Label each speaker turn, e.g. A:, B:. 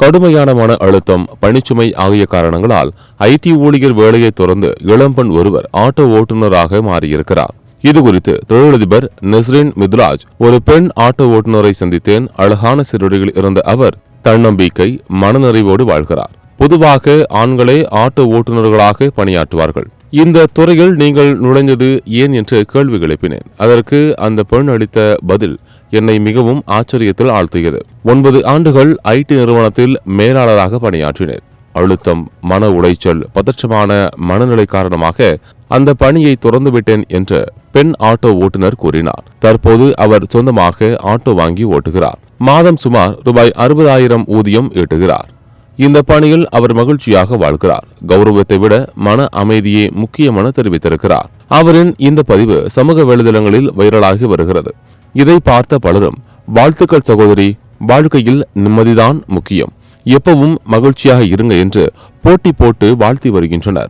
A: கடுமையான மன அழுத்தம், பணிச்சுமை ஆகிய காரணங்களால் ஐடி ஊழியர் வேலையை தொடர்ந்து இளம்பெண் ஒருவர் ஆட்டோ ஓட்டுநராக மாறியிருக்கிறார். இதுகுறித்து தொழிலதிபர் நஸ்ரின் மித்ராஜ், ஒரு பெண் ஆட்டோ ஓட்டுநரை சந்தித்தேன். அழகான சிறுவர்கள் இருந்த அவர் தன்னம்பிக்கை, மனநிறைவோடு வாழ்கிறார். பொதுவாக ஆண்களே ஆட்டோ ஓட்டுநர்களாக பணியாற்றுவார்கள். இந்த துறையில் நீங்கள் நுழைந்தது ஏன் என்று கேள்வி எழுப்பினேன். அதற்கு அந்த பெண் அளித்த பதில் என்னை மிகவும் ஆச்சரியத்தில் ஆழ்த்தியது. 9 ஆண்டுகள் ஐடி நிறுவனத்தில் மேலாளராக பணியாற்றினேன். அழுத்தம், மன உளைச்சல், பதற்றமான மனநிலை காரணமாக அந்த பணியை துறந்துவிட்டேன் என்று பெண் ஆட்டோ ஓட்டுநர் கூறினார். தற்போது அவர் சொந்தமாக ஆட்டோ வாங்கி ஓட்டுகிறார். மாதம் சுமார் ரூபாய் 60,000 ஊதியம் ஈட்டுகிறார். இந்த பணியில் அவர் மகிழ்ச்சியாக வாழ்கிறார். கௌரவத்தை விட மன அமைதியே முக்கியம் என தெரிவித்திருக்கிறார். அவரின் இந்த பதிவு சமூக வலைதளங்களில் வைரலாகி வருகிறது. இதை பார்த்த பலரும், வாழ்த்துக்கள் சகோதரி, வாழ்க்கையில் நிம்மதிதான் முக்கியம், எப்பவும் மகிழ்ச்சியாக இருங்க என்று போட்டி போட்டு வாழ்த்தி வருகின்றனர்.